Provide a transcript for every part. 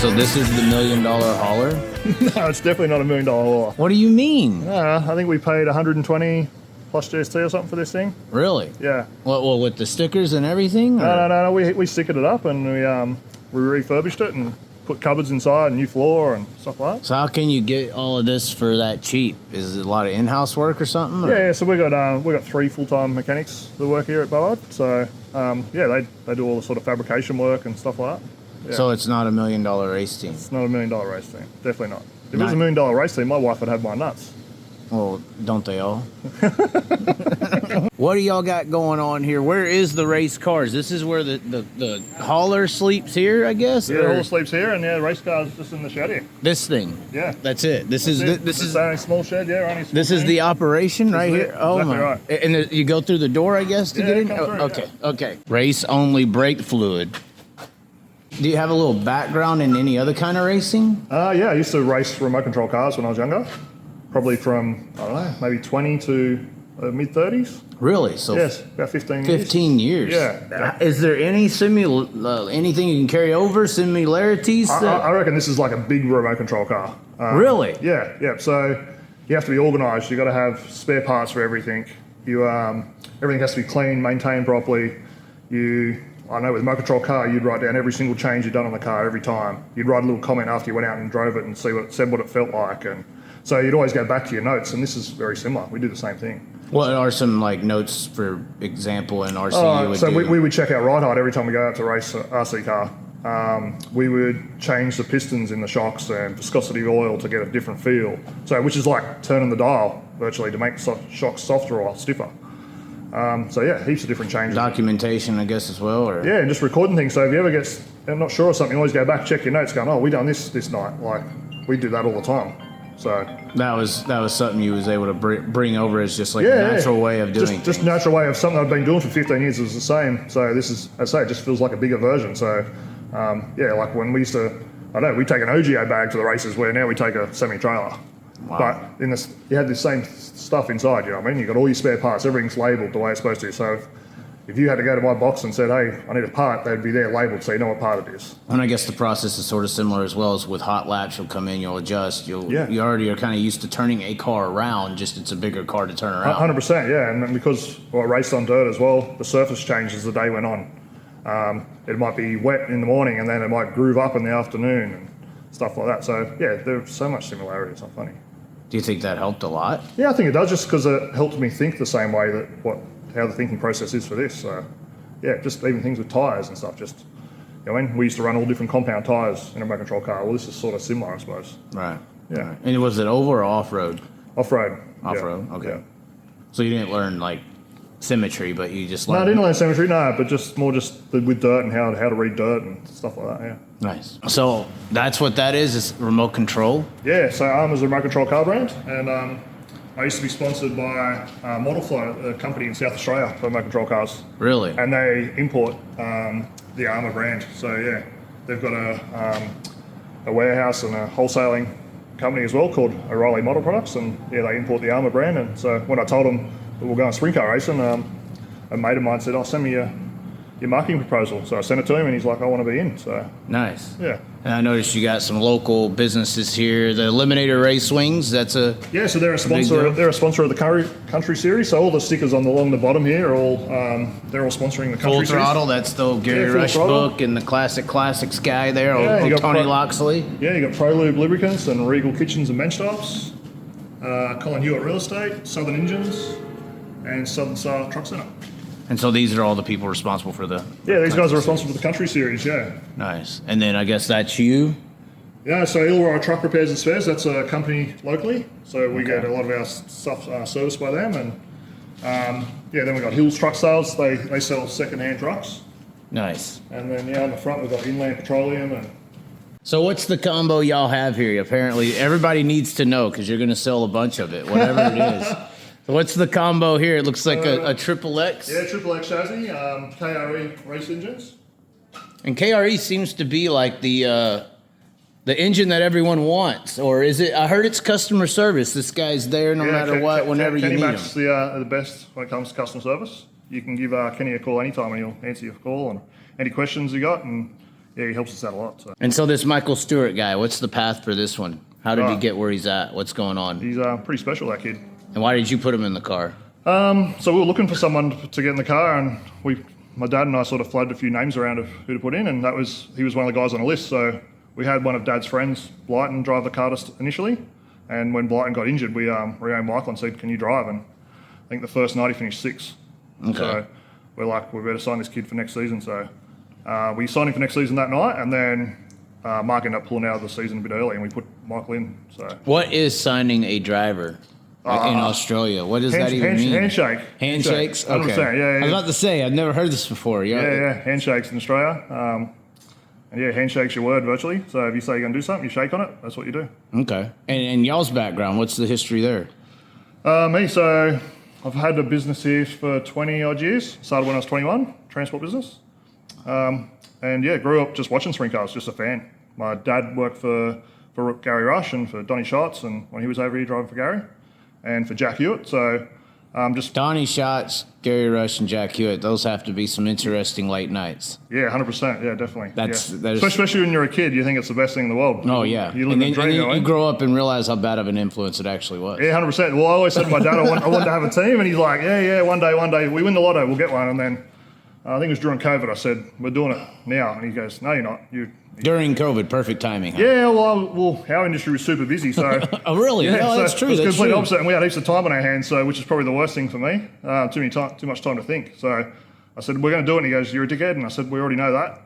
So this is the $1 million hauler? No, it's definitely not a $1 million hauler. What do you mean? I think we paid 120 plus GST or something for this thing. Really? Yeah. Well, with the stickers and everything? No. We stickered it up and we refurbished it and put cupboards inside, new floor and stuff like that. So how can you get all of this for that cheap? Is it a lot of in-house work or something? Or? Yeah, so we got 3 full-time mechanics that work here at BOHUD. So they do all the sort of fabrication work and stuff like that. Yeah. So it's not a $1 million race team? It's not a $1 million race team. Definitely not. If it was a $1 million race team, my wife would have my nuts. Well, don't they all? What do y'all got going on here? Where is the race cars? This is where the hauler sleeps here, I guess? Yeah, the hauler sleeps here, and the race car's just in the shed here. This thing? Yeah. That's it? This is only a small shed, yeah. Only this is the operation right here? Oh, exactly my. Right. And you go through the door, I guess, to get in? Come through, Okay. Race-only brake fluid. Do you have a little background in any other kind of racing? Yeah, I used to race remote control cars when I was younger. Probably from, I don't know, maybe 20 to mid-30s. Really? So yes, about 15 years. 15 years. Yeah. Is there any anything you can carry over, similarities? I reckon this is like a big remote control car. Really? Yeah. So you have to be organised. You've got to have spare parts for everything. Everything has to be clean, maintained properly. I know with a remote control car, you'd write down every single change you've done on the car every time. You'd write a little comment after you went out and drove it and said what it felt like. And so you'd always go back to your notes, and this is very similar. We do the same thing. What are some notes, for example, in RC we would check our ride height every time we go out to race an RC car. We would change the pistons in the shocks and viscosity of oil to get a different feel. So which is like turning the dial virtually to make shocks softer or stiffer. Heaps of different changes. Documentation, I guess, as well? Or? Yeah, and just recording things. So if you ever I'm not sure of something, you always go back, check your notes, going, we done this night. Like, we do that all the time. So that was something you was able to bring over as just like a natural way of doing things. Just natural way of something I've been doing for 15 years. It was the same. So this is, as I say, it just feels like a bigger version. So like when we used to, we take an OGO bag to the races where now we take a semi-trailer. Wow. But you had the same stuff inside, you know what I mean? You got all your spare parts, everything's labelled the way it's supposed to. So if you had to go to my box and said, hey, I need a part, they'd be there labelled so you know what part it is. And I guess the process is sort of similar as well as with hot laps. You'll come in, you'll adjust. You already are kind of used to turning a car around, just it's a bigger car to turn around. 100%, yeah. And because I raced on dirt as well, the surface changed as the day went on. It might be wet in the morning and then it might groove up in the afternoon and stuff like that. So, yeah, there's so much similarity. It's not funny. Do you think that helped a lot? Yeah, I think it does, just because it helped me think the same way how the thinking process is for this. So, yeah, just even things with tyres and stuff. Just, we used to run all different compound tyres in a remote control car. Well, this is sort of similar, I suppose. Right. Yeah. Right. And was it over or off-road? Off-road. Off-road, yeah. okay. Yeah. So you didn't learn, symmetry, but you just learned... No, I didn't learn symmetry, but just more with dirt and how to read dirt and stuff like that, yeah. Nice. So that's what that is remote control? Yeah, so ARM is a remote control car brand, and I used to be sponsored by Model Flow, a company in South Australia for remote control cars. Really? And they import the ARMA brand. So, yeah, they've got a warehouse and a wholesaling company as well called O'Reilly Model Products, and, yeah, they import the ARMA brand. And so when I told them that we're going sprint car racing, a mate of mine said, send me your marketing proposal. So I sent it to him, and he's like, I want to be in. So nice. Yeah. And I noticed you got some local businesses here. The Eliminator Race Wings, that's a... Yeah, so they're a sponsor. They're a sponsor of the country series. So all the stickers along the bottom here are all they're all sponsoring the country Full series. Throttle, that's the Gary Rush book, and the Classics guy there, Tony Loxley. Yeah, you got Pro Lube Lubricants and Regal Kitchens and Bench Tops, Colin Hewitt Real Estate, Southern Engines, and Southern Star Truck Centre. And so these are all the people responsible for the... Yeah, these guys are responsible for the country series, yeah. Nice. And then I guess that's you? Yeah, so Ilroy Truck Repairs and Spares, that's a company locally. So we get a lot of our stuff serviced by them. And then we got Hills Truck Sales. They sell second-hand trucks. Nice. And then, on the front we've got Inland Petroleum. And so what's the combo y'all have here? Apparently everybody needs to know because you're going to sell a bunch of it, whatever it is. So what's the combo here? It looks like a Triple X. Yeah, Triple X chassis, KRE race engines. And KRE seems to be like the engine that everyone wants, or is it? I heard it's customer service. This guy's there no matter what, whenever you need him. Kenny Mac's the best when it comes to customer service. You can give Kenny a call anytime and he'll answer your call and any questions you got. And yeah, he helps us out a lot. So. And so this Michael Stewart guy, what's the path for this one? How did he get where he's at? What's going on? He's pretty special, that kid. And why did you put him in the car? So we were looking for someone to get in the car, and my dad and I sort of floated a few names around of who to put in, and he was one of the guys on the list. So we had one of Dad's friends, Blyton, drive the car initially, and when Blyton got injured, we rang Michael and said, "Can you drive?" And I think the first night he finished 6th. Okay. So we're like, we better sign this kid for next season. So we signed him for next season that night, and then Mark ended up pulling out of the season a bit early, and we put Michael in. So what is signing a driver? In Australia, what does that even mean? Handshake. Handshakes? 100%, Okay. yeah. I was about to say, I've never heard this before. Yeah, handshakes in Australia. And yeah, handshake's your word virtually. So if you say you're going to do something, you shake on it. That's what you do. Okay. And y'all's background, what's the history there? Me, so I've had a business here for 20 odd years. Started when I was 21, transport business. And yeah, grew up just watching sprint cars, just a fan. My dad worked for Gary Rush and for Donny Schatz, and when he was over here driving for Gary, and for Jack Hewitt. So just Donny Schatz, Gary Rush, and Jack Hewitt. Those have to be some interesting late nights. Yeah, 100%. Yeah, definitely. That is, especially when you're a kid, you think it's the best thing in the world. Oh yeah, You live in a dream, you grow up and realize how bad of an influence it actually was. Yeah, 100%. Well, I always said to my dad, I want to have a team, and he's like, yeah, one day, we win the lotto, we'll get one. And then I think it was during COVID, I said, we're doing it now. And he goes, no, you're not. During COVID, perfect timing. Huh? Yeah, well, our industry was super busy, so. Oh, really? Yeah, no, that's true. It's that's complete true. opposite, and we had heaps of time on our hands, so which is probably the worst thing for me. Too much time to think. So I said, we're going to do it, and he goes, you're a dickhead, and I said, we already know that.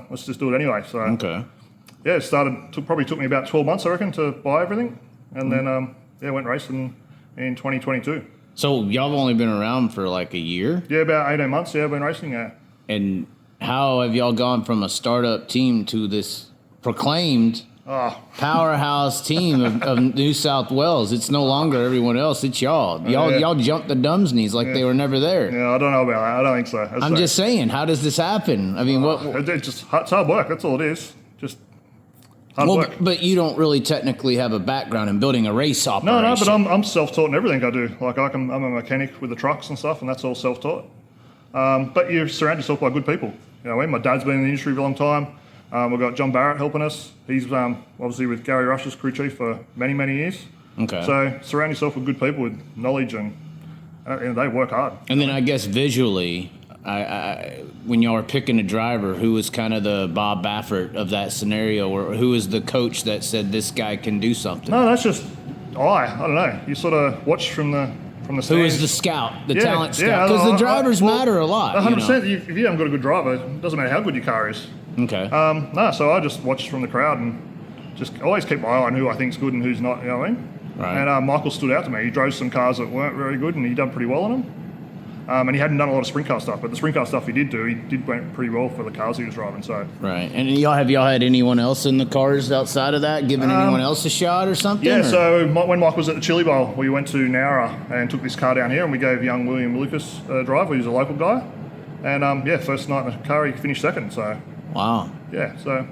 Let's just do it anyway. So okay. Yeah, it probably took me about 12 months, I reckon, to buy everything, and then went racing in 2022. So y'all have only been around for like a year? Yeah, about 18 months. Yeah, I've been racing. Yeah. And how have y'all gone from a startup team to this proclaimed powerhouse team of New South Wales? It's no longer everyone else. It's y'all. Y'all jumped the Dumsneys like they were never there. Yeah, I don't know about that. I don't think so. I'm just saying, how does this happen? I mean, it's hard work. That's all it is. Just hard work. But you don't really technically have a background in building a race operation. No, but I'm self-taught in everything I do. Like I'm a mechanic with the trucks and stuff, and that's all self-taught. But you surround yourself by good people. You know, my dad's been in the industry for a long time. We've got John Barrett helping us. He's obviously with Gary Rush's crew chief for many, many years. Okay. So surround yourself with good people with knowledge, and they work hard. And then I guess visually, when y'all were picking a driver, who was kind of the Bob Baffert of that scenario, or who was the coach that said this guy can do something? No, that's just I don't know. You sort of watch from the stands. Who is the scout, talent scout? Because the drivers matter a lot. 100%. If you haven't got a good driver, it doesn't matter how good your car is. Okay. So I just watch from the crowd and just always keep my eye on who I think's good and who's not. You know what I mean? Right. And Michael stood out to me. He drove some cars that weren't very good, and he done pretty well on them. And he hadn't done a lot of sprint car stuff, but the sprint car stuff he did went pretty well for the cars he was driving. So right. And have y'all had anyone else in the cars outside of that, giving anyone else a shot or something? Yeah. Or? So when Mike was at the Chili Bowl, we went to Nowra and took this car down here, and we gave young William Lucas a drive. He was a local guy, and first night in the car he finished second. So wow. Yeah. So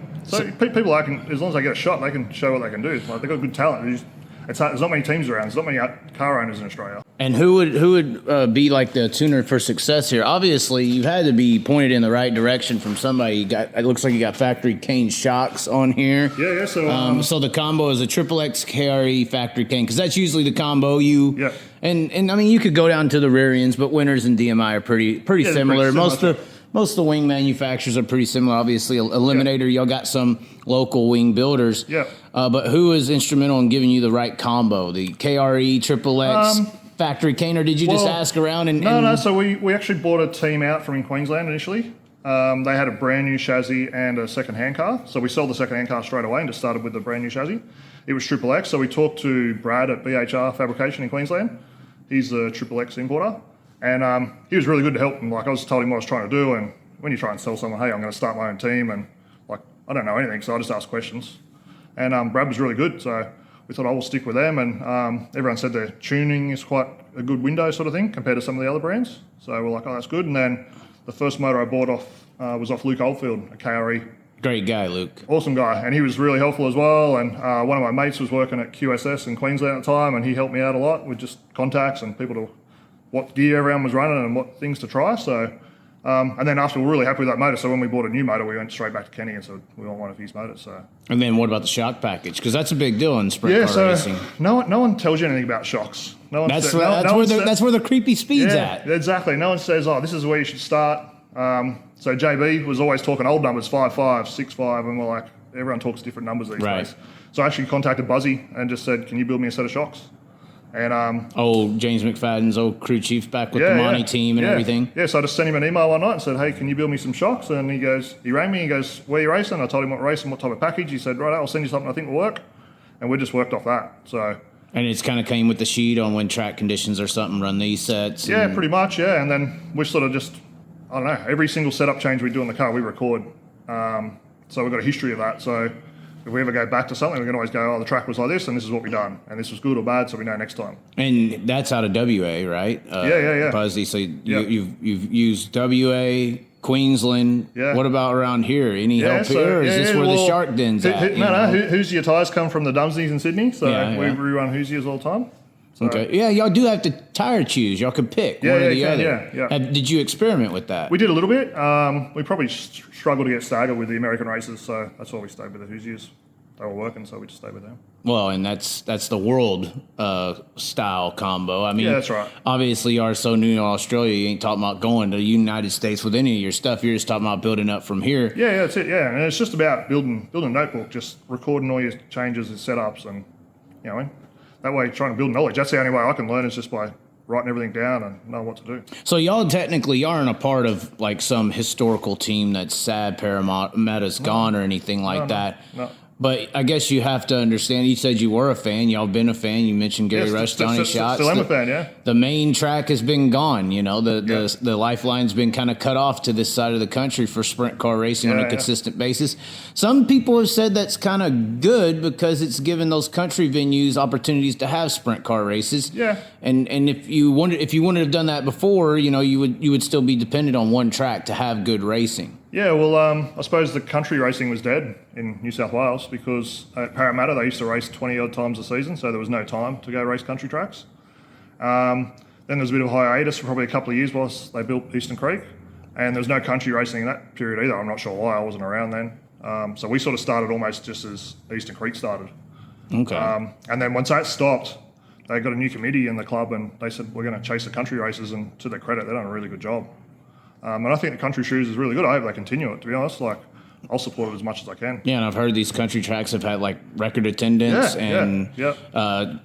people as long as they get a shot, they can show what they can do. Like they've got good talent. There's not many teams around. There's not many car owners in Australia. And who would be like the tuner for success here? Obviously, you had to be pointed in the right direction from somebody. It looks like you got factory cane shocks on here. Yeah. So the combo is a XXX KRE factory cane, because that's usually the combo you. Yeah. And I mean, you could go down to the rear ends, but Winters and DMI are pretty similar. Most of the wing manufacturers are pretty similar. Obviously, Eliminator, y'all got some local wing builders. Yeah. But who was instrumental in giving you the right combo? The KRE, XXX, factory cane, or did you just ask around? No. So we actually bought a team out from in Queensland initially. They had a brand new chassis and a second-hand car. So we sold the second-hand car straight away and just started with the brand new chassis. It was XXX. So we talked to Brad at BHR Fabrication in Queensland. He's the XXX importer. And he was really good to help him. Like I was told him what I was trying to do, and when you try and sell someone, hey, I'm going to start my own team, and like I don't know anything, so I just ask questions. And Brad was really good, so we thought I will stick with them. And everyone said their tuning is quite a good window sort of thing compared to some of the other brands. So we're like, oh, that's good. And then the first motor I bought was off Luke Oldfield, a KRE. Great guy, Luke. Awesome guy, and he was really helpful as well. And one of my mates was working at QSS in Queensland at the time, and he helped me out a lot with just contacts and people to what gear everyone was running and what things to try. So And then after we were really happy with that motor, so when we bought a new motor, we went straight back to Kenny and said we want one of his motors. So. And then what about the shock package? Because that's a big deal in sprint car racing. No one tells you anything about shocks. That's where the creepy speed's at. Exactly. No one says, this is where you should start. So JB was always talking old numbers, 5.5, 6.5, and we're like, everyone talks different numbers these days. So I actually contacted Buzzy and just said, can you build me a set of shocks? And James McFadden's old crew chief back with the Monty team and everything. Yeah, so I just sent him an email one night and said, hey, can you build me some shocks? And he rang me, he goes, where are you racing? I told him what race and what type of package. He said, right, I'll send you something I think will work. And we just worked off that. So. And it's kind of came with the sheet on when track conditions or something, run these sets. Yeah, pretty much, yeah. And then we sort of just, I don't know, every single setup change we do in the car, we record. So we've got a history of that. So if we ever go back to something, we can always go, the track was like this, and this is what we done, and this was good or bad, so we know next time. And that's out of WA, right? Yeah. Buzzy. So you've used WA, Queensland. Yeah. What about around here? Any help here, or is this where the shark den's at? Hoosier tyres come from the Dumsneys in Sydney, so we run Hoosiers all the time. So. Okay. Yeah, y'all do have to tire choose. Y'all can pick one or the other. Yeah. Did you experiment with that? We did a little bit. We probably struggled to get staggered with the American races, so that's why we stayed with the Hoosiers. They were working, so we just stayed with them. Well, and that's the world style combo. I mean, that's right. Obviously, you are so new to Australia, you ain't talking about going to the United States with any of your stuff. You're just talking about building up from here. Yeah, that's it. Yeah, and it's just about building a notebook, just recording all your changes and setups, and that way trying to build knowledge. That's the only way I can learn is just by writing everything down and knowing what to do. So y'all technically aren't a part of like some historical team that's sad Parramatta's gone or anything like that. No. But I guess you have to understand, you said you were a fan. Y'all been a fan. You mentioned Gary Rush, Johnny Schatz. Still am a fan, yeah. The main track has been gone. The lifeline's been kind of cut off to this side of the country for sprint car racing on a consistent basis. Some people have said that's kind of good because it's given those country venues opportunities to have sprint car races. Yeah. And if you wouldn't have done that before, you would still be dependent on one track to have good racing. Yeah, well, I suppose the country racing was dead in New South Wales because at Parramatta they used to race 20-odd times a season, so there was no time to go race country tracks. Then there was a bit of a hiatus for probably a couple of years whilst they built Eastern Creek, and there was no country racing in that period either. I'm not sure why, I wasn't around then. So we sort of started almost just as Eastern Creek started. Okay. And then once that stopped, they got a new committee in the club and they said, we're going to chase the country races, and to their credit, they've done a really good job. And I think the country shoes is really good. I hope they continue it, to be honest. I'll support it as much as I can. Yeah, and I've heard these country tracks have had record attendance,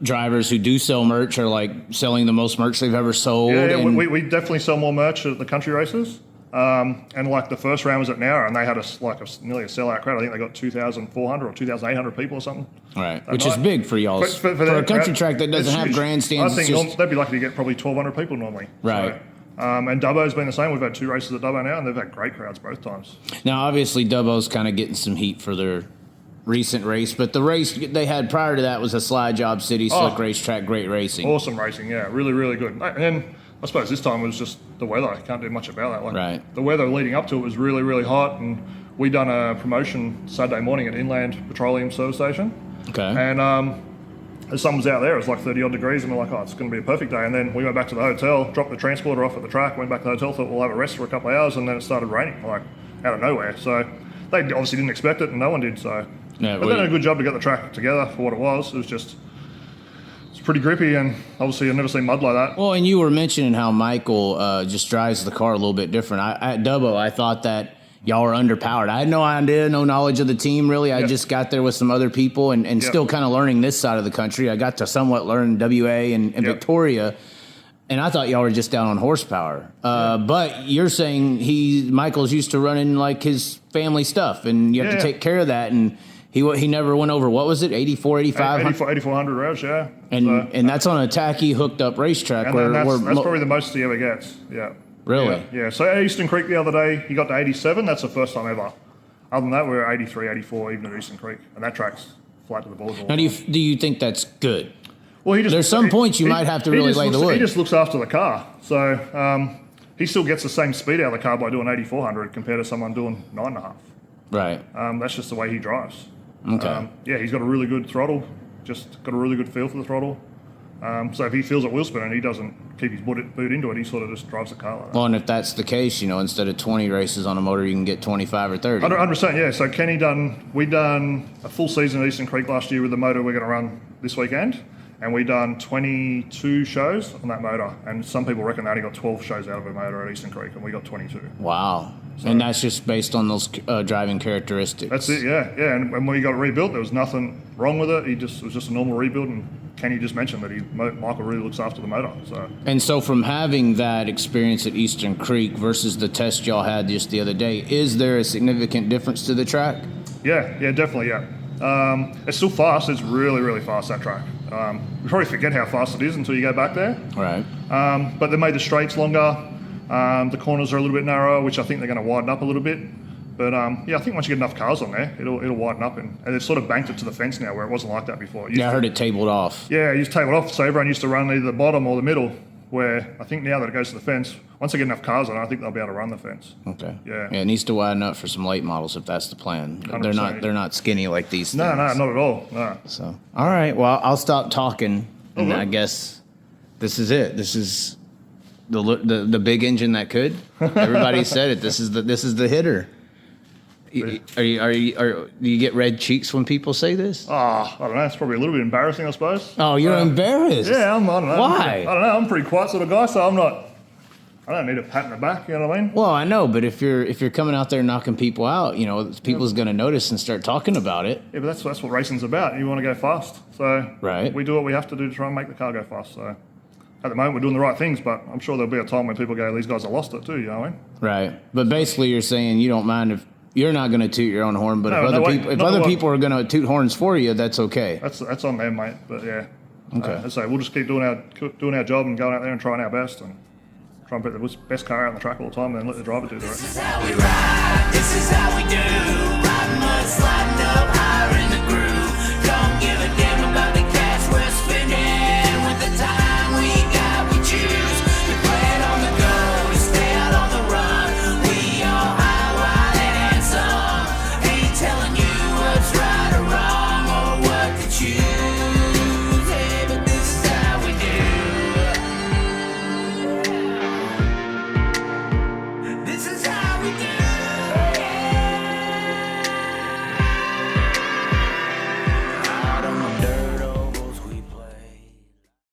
drivers who do sell merch are selling the most merch they've ever sold. Yeah, we definitely sell more merch at the country races. And the first round was at Nowra, and they had nearly a sellout crowd. I think they got 2,400 or 2,800 people or something. Right, which is big for y'all. For a country track that doesn't have grandstands. I think they'd be lucky to get probably 1,200 people normally. Right. So, and Dubbo's been the same. We've had 2 races at Dubbo now, and they've had great crowds both times. Now, obviously, Dubbo's kind of getting some heat for their recent race, but the race they had prior to that was a Slide Job City, slick racetrack, great racing. Awesome racing, yeah. Really, really good. And then I suppose this time was just the weather. Can't do much about that. Right. The weather leading up to it was really, really hot, and we done a promotion Saturday morning at Inland Petroleum Service Station. Okay. And the sun was out there, it was 30-odd degrees, and we're like, it's going to be a perfect day. And then we went back to the hotel, dropped the transporter off at the track, went back to the hotel, thought we'll have a rest for a couple of hours, and then it started raining, out of nowhere. So they obviously didn't expect it, and no one did. So, but they did a good job to get the track together for what it was. It's pretty grippy, and obviously I've never seen mud like that. Well, and you were mentioning how Michael just drives the car a little bit different. At Dubbo, I thought that y'all were underpowered. I had no idea, no knowledge of the team, really. I just got there with some other people and still kind of learning this side of the country. I got to somewhat learn WA and Victoria, and I thought y'all were just down on horsepower. But you're saying Michael's used to running his family stuff, and you have to take care of that, and he never went over, what was it, 84, 8,400 revs, yeah. And that's on a tacky, hooked-up racetrack. And that's probably the most he ever gets, yeah. Really? Yeah. So at Eastern Creek the other day, he got to 87. That's the first time ever. Other than that, we were 83, 84, even at Eastern Creek. And that track's flat to the balls. Now, do you think that's good? Well, there's some points you might have to really lay the wood. He just looks after the car. So he still gets the same speed out of the car by doing 8,400 compared to someone doing 9.5. Right. That's just the way he drives. Okay. He's got a really good throttle. Just got a really good feel for the throttle. So if he feels it wheel spin and he doesn't keep his boot into it, he sort of just drives the car like that. Well, and if that's the case, instead of 20 races on a motor, you can get 25 or 30. 100%, yeah. So we done a full season at Eastern Creek last year with the motor we're going to run this weekend, and we done 22 shows on that motor. And some people reckon they only got 12 shows out of a motor at Eastern Creek, and we got 22. Wow. So, and that's just based on those driving characteristics. That's it, yeah. And when we got it rebuilt, there was nothing wrong with it. It was just a normal rebuild, and Kenny just mentioned that Michael really looks after the motor. So from having that experience at Eastern Creek versus the test y'all had just the other day, is there a significant difference to the track? Yeah, definitely, yeah. It's still fast. It's really, really fast, that track. You probably forget how fast it is until you go back there. Right. But they made the straights longer. The corners are a little bit narrower, which I think they're going to widen up a little bit. But I think once you get enough cars on there, it'll widen up, and they've sort of banked it to the fence now, where it wasn't like that before. I heard it tabled off. Yeah, it used to table off, so everyone used to run either the bottom or the middle. Where I think now that it goes to the fence, once they get enough cars on, I think they'll be able to run the fence. Okay. Yeah. It needs to widen up for some late models if that's the plan. 100%. They're not skinny like these things. No, not at all. No. So all right, well I'll stop talking, and I guess this is it. This is the big engine that could. Everybody said it. This is the hitter. Do you get red cheeks when people say this? I don't know. It's probably a little bit embarrassing, I suppose. Oh, you're embarrassed. Yeah, I don't know. Why? I don't know. I'm a pretty quiet sort of guy, so I don't need a pat in the back. You know what I mean? Well, I know, but if you're coming out there knocking people out, people's going to notice and start talking about it. Yeah, but that's what racing's about. You want to go fast, so right. We do what we have to do to try and make the car go fast. So at the moment, we're doing the right things, but I'm sure there'll be a time when people go, "These guys have lost it too." You know what I mean? Right. But basically, you're saying you don't mind if you're not going to toot your own horn, but if other people are going to toot horns for you, that's okay. That's on them, mate. But yeah. Okay. So we'll just keep doing our job and going out there and trying our best and try and put the best car out on the track all the time and then let the driver do the rest.